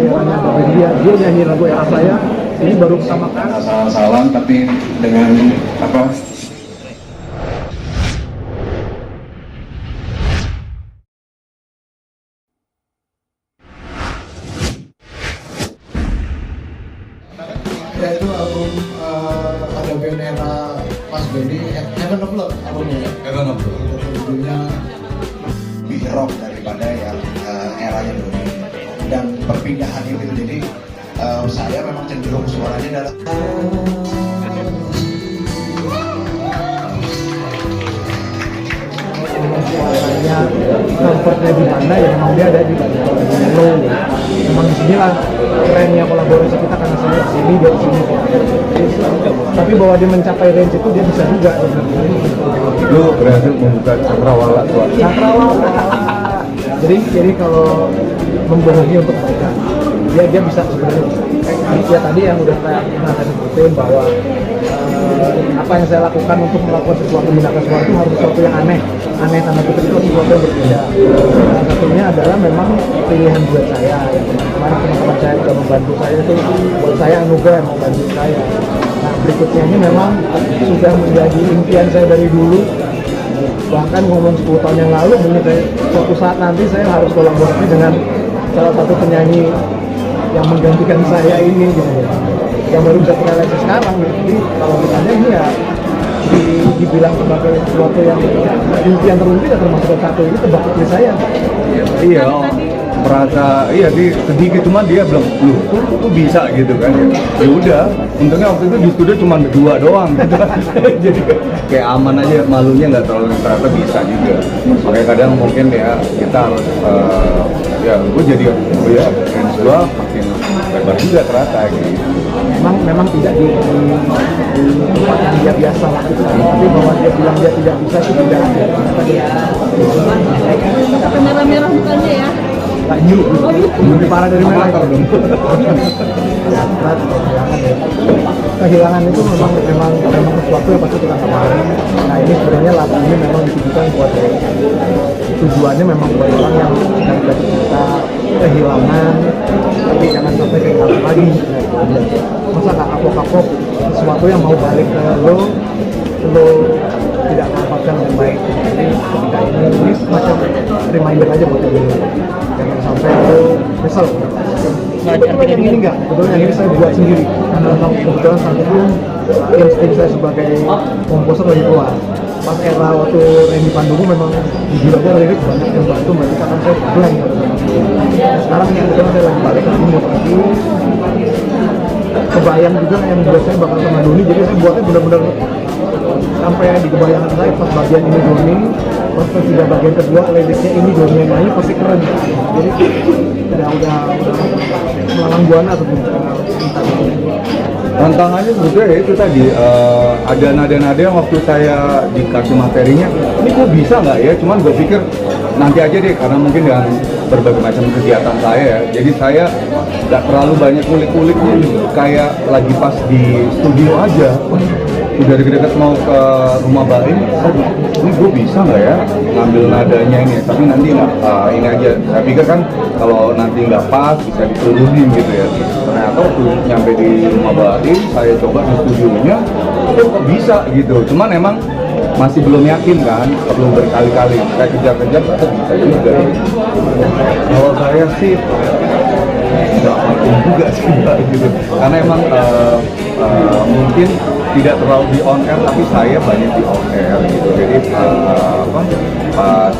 eranya Bang dia nyanyi lagu era saya, ini baru pertama kali. Salah-salah tapi dengan apa? Ya itu album ada band era Mas Benny, Heaven of Love albumnya ya? Heaven of Love. Judulnya lebih rock daripada yang eranya dulu, dan perpindahan itu jadi saya memang cenderung suaranya adalah suaranya comfortnya di mana ya memang dia ada di Hello. Memang disinilah kerennya kolaborasi kita karena saya di sini dia di sini. Tapi bahwa dia mencapai range itu dia bisa juga. Lu berhasil membuka cakrawala tuh. Cakrawala. Jadi kalau membohongi untuk mereka, dia bisa sebenarnya. Ya tadi yang udah saya sebutin bahwa apa yang saya lakukan untuk melakukan sesuatu menggunakan sesuatu harus sesuatu yang aneh tanda kutip itu sesuatu yang berbeda. Salah satunya adalah memang pilihan buat saya. Kemarin teman-teman saya sudah membantu saya itu buat saya anugerah membantu saya. Nah berikutnya ini memang sudah menjadi impian saya dari dulu. Bahkan ngomong 10 tahun yang lalu mungkin suatu saat nanti saya harus kolaborasi dengan salah satu penyanyi yang menggantikan saya ini gitu ya. Yang baru bisa terrealisasi sekarang gitu. Jadi kalau misalnya ini ya dibilang sebagai sesuatu yang impian terumpi ya termasuk satu ini tebak-tebak saya. Iya, merasa sedikit, cuman dia bilang lu bisa gitu kan ya udah, untungnya waktu itu di studio cuma berdua doang gitu. Jadi kayak aman aja, malunya nggak terlalu, ternyata bisa juga. Makanya kadang mungkin ya kita harus gue jadi range gue makin lebar juga ternyata gitu. Memang tidak di tempat yang dia biasa lakukan, tapi bahwa dia bilang dia tidak bisa itu tidak ada. Merah-merah mukanya ya. Nggak nyuruh, lebih parah dari merah dong. Kehilangan itu memang sesuatu yang pasti kita kemarin. Nah ini sebenarnya lagu ini memang ditujukan buat tujuannya memang buat orang yang sedang jatuh cinta, kehilangan, tapi jangan sampai kehilangan lagi. Masa nggak kapok-kapok sesuatu yang mau balik ke lo tidak mendapatkan yang baik. Jadi ketika ini semacam reminder aja buat diri, jangan sampai lo nyesel. Nah, yang ini enggak, kebetulan yang ini saya buat sendiri karena kebetulan saat itu insting saya sebagai komposer lagi keluar. Pas era waktu Randy Pandugu memang jujur aja lirik banyak yang bantu, berarti kan saya blank. Sekarang yang kebetulan saya lagi balik lagi mood lagi, kebayang juga yang buat saya bakal sama Doni, jadi saya buatnya benar-benar sampai di kebayangan saya pas bagian ini Doni, pas sudah bagian kedua liriknya ini Doni yang nyanyi pasti keren. Jadi udah melalang buana sebenarnya. Tantangannya sebetulnya ya itu tadi, ada nada-nada yang waktu saya dikasih materinya, ini kok bisa nggak ya? Cuman gue pikir nanti aja deh, karena mungkin dengan berbagai macam kegiatan saya ya, jadi saya nggak terlalu banyak kulik-kulik, kayak lagi pas di studio aja. Udah deket-deket mau ke rumah Baim, ini gue bisa nggak ya ngambil nadanya ini? Tapi nanti nggak, ini aja. Saya pikir kan kalau nanti nggak pas bisa diturunin gitu ya. Ternyata waktu nyampe di rumah Baim, saya coba di studionya, kok bisa gitu. Cuman emang masih belum yakin kan, perlu berkali-kali. Saya kejar-kejar, kok bisa juga. Kalau saya sih nggak makin juga sih Mbak, gitu. Karena emang mungkin tidak terlalu di on air, tapi saya banyak di on air gitu. Jadi pas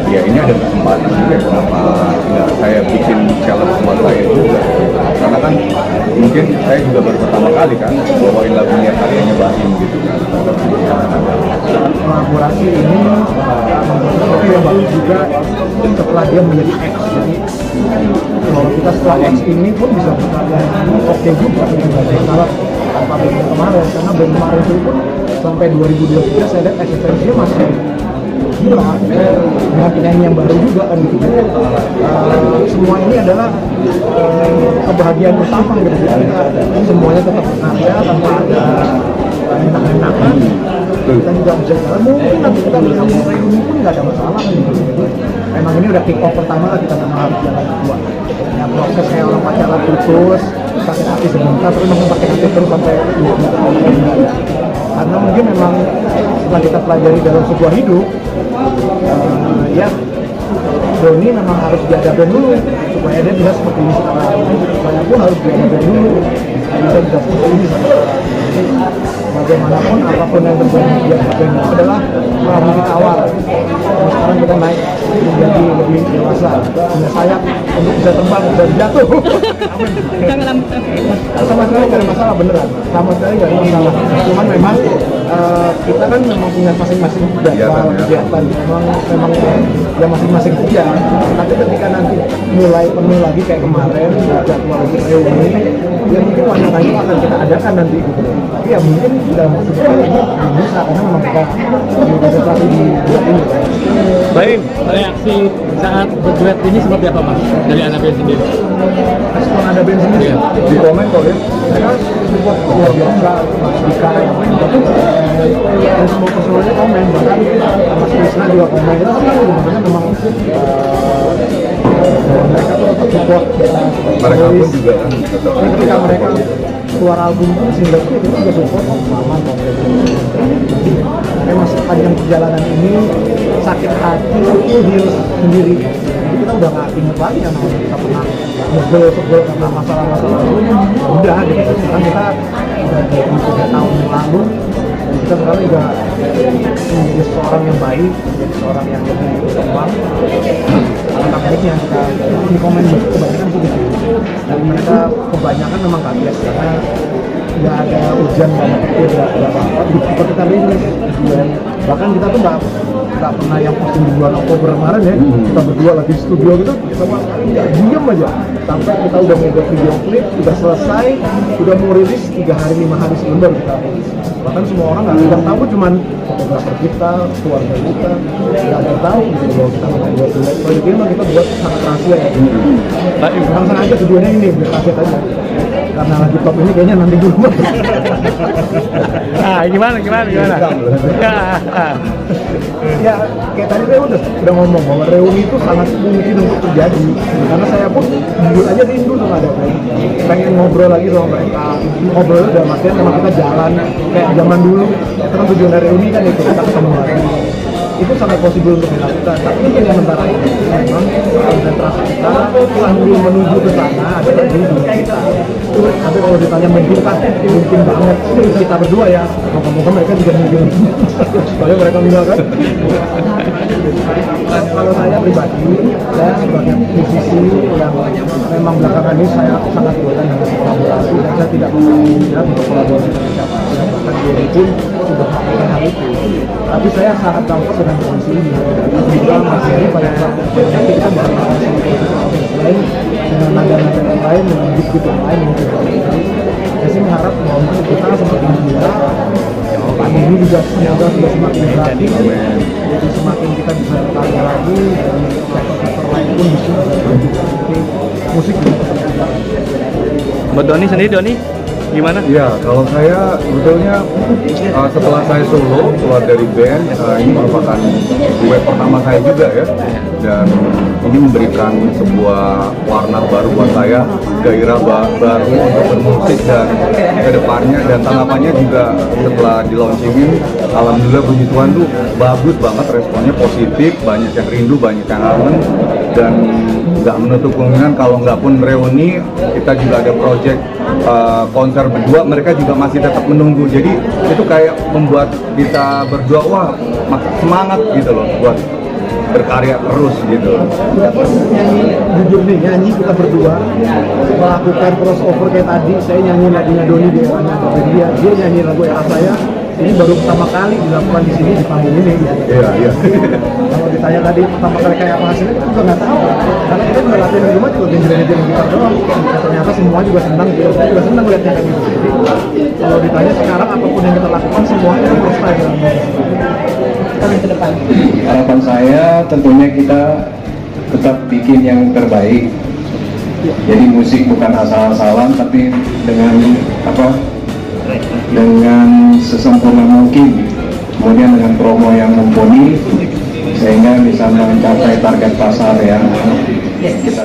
ya ini ada kesempatan juga, kenapa nggak saya bikin challenge buat saya juga, karena kan mungkin saya juga baru pertama kali kan bawain lagunya karyanya Baim gitu kan. Kolaborasi ini tapi yang bagus juga setelah dia menjadi X, jadi kalau kita setelah X ini pun bisa berkarya oke juga salah tanpa band kemarin, karena band kemarin itu pun sampai 2023 saya lihat eksistensinya masih gila, dengan penyanyi yang baru juga kan gitu. Semua ini adalah kebahagiaan bersama gitu, jadi semuanya tetap berkarya tanpa ada enak-enakan. Kita juga bisa jalan, mungkin nanti kita bisa reuni pun nggak ada masalah gitu. Emang ini udah kick off pertama lah, kita memang harus jalan kedua. Ya proses kayak orang pacaran putus, sakit hati sebentar, terus langsung sakit hati terus sampai karena mungkin memang setelah kita pelajari dalam sebuah hidup, ya Doni memang harus diadabin dulu supaya dia bisa seperti ini sekarang. Saya pun harus diadabin dulu bisa seperti ini sekarang. Bagaimanapun apapun yang terjadi di adabin itu adalah mungkin awal. Dan sekarang kita naik menjadi lebih dewasa, punya sayap untuk bisa terbang dan jatuh. Amin. Sama sekali nggak ada masalah beneran, sama sekali nggak ada masalah. Cuman memang kita kan memang punya masing-masing kegiatan, memang ya masing-masing kerja. Tapi ketika nanti mulai penuh lagi kayak kemarin jadwal untuk reuni, ya mungkin wanita itu akan kita adakan nanti gitu. Tapi ya mungkin dalam waktu dekat ini bisa karena memang kita konsentrasi di buat ini. Baik, reaksi saat berduet ini seperti apa Mas dari Ana Ben sendiri? Respon Ana Ben sendiri Di komen kok ya. mereka support luar biasa, Mas Dika yang main, tapi dan semua personelnya komen, bahkan Mas Krisna juga komen. Itu kan sebenarnya memang mereka tuh tetap support kita. Mereka pun juga kan tetap. Jadi ketika mereka keluar album pun single pun kita juga support sama memang sepanjang perjalanan ini sakit hati itu heal sendiri. Jadi kita udah nggak inget lagi yang namanya kita pernah sebel karena masalah-masalah itu udah gitu. Sekarang kita udah 23 tahun yang lalu dan kita sekarang juga menjadi seorang yang baik, menjadi seorang yang lebih berkembang. Alangkah baiknya kita di komen kebanyakan sih gitu. Dan mereka kebanyakan memang kaget karena nggak ada hujan, nggak ada petir, nggak ada apa-apa. Seperti kita rilis dan bahkan kita tuh nggak pernah yang posting di bulan Oktober kemarin ya. Kita berdua lagi di studio gitu, sama sekali nggak diem aja sampai kita udah mau buat video klip, udah selesai, udah mau rilis 3 hari 5 hari sebelum baru kita rilis. Bahkan semua orang nggak tahu, cuman fotografer kita, keluarga kita nggak tahu gitu bahwa kita mau buat duet. Kalau jadi emang kita buat sangat rahasia ya. Langsung aja tujuannya ini biar kaget aja. Karena lagi top ini kayaknya nanti dulu. Gimana? Ya kayak tadi saya udah ngomong bahwa reuni itu sangat mungkin untuk terjadi karena saya pun jujur aja rindu tuh ada pengen ngobrol lagi sama mereka, ngobrol dalam artian sama kita jalan kayak zaman dulu. Karena tujuan dari reuni kan itu kita ketemu lagi, itu sangat possible untuk dilakukan. Tapi untuk sementara ini memang konsentrasi kita sambil menuju ke sana adalah di dunia kita. Tapi kalau ditanya mungkin kan mungkin banget kita berdua ya, moga-moga mereka juga mungkin. Soalnya mereka enggak kan. Kalau saya pribadi, saya sebagai musisi yang memang belakangan ini saya sangat doyan dengan kolaborasi dan saya tidak menginginkan untuk kolaborasi dengan siapa-siapa. Bahkan dia pun sudah melakukan hal itu. Tapi saya sangat comfort dengan kondisi ini. Kita masih ini pada saat nanti kita bisa melakukan lain dengan nada-nada yang lain, dengan beat yang lain mungkin. Saya sih mengharap bahwa kita seperti kita pandemi juga sudah semakin berakhir, jadi semakin kita bisa berkarya lagi dan sektor-sektor lain pun bisa seperti musik juga. Buat Doni sendiri, Doni gimana? Ya, kalau saya sebetulnya setelah saya solo keluar dari band, ini merupakan duet pertama saya juga ya, dan ini memberikan sebuah warna baru buat saya, gairah baru untuk bermusik dan kedepannya, dan tanggapannya juga setelah di launchingin, alhamdulillah puji Tuhan tuh bagus banget, responnya positif, banyak yang rindu, banyak yang kangen, dan nggak menutup kemungkinan kalau nggak pun reuni, kita juga ada project konser berdua, mereka juga masih tetap menunggu. Jadi itu kayak membuat kita berdua wah semangat gitu loh buat berkarya terus gitu. Kita pun nyanyi, jujur nih nyanyi kita berdua melakukan crossover kayak tadi, saya nyanyi lagunya Doni di eranya dia nyanyi lagu era saya. Ini baru pertama kali dilakukan di sini di panggung ini. Iya. Kalau ditanya tadi pertama kali kayak apa hasilnya, kita juga nggak tahu. Karena kita juga latihan di rumah juga genjreng-genjreng gitar doang. Ternyata semua juga senang, saya juga senang lihatnya kayak gitu. Jadi kalau ditanya sekarang apapun yang kita lakukan semuanya itu freestyle dalam musik. Ke depan. Harapan saya tentunya kita tetap bikin yang terbaik. Jadi musik bukan asal-asalan, tapi dengan sesempurna mungkin, kemudian dengan promo yang mumpuni sehingga bisa mencapai target pasar yang kita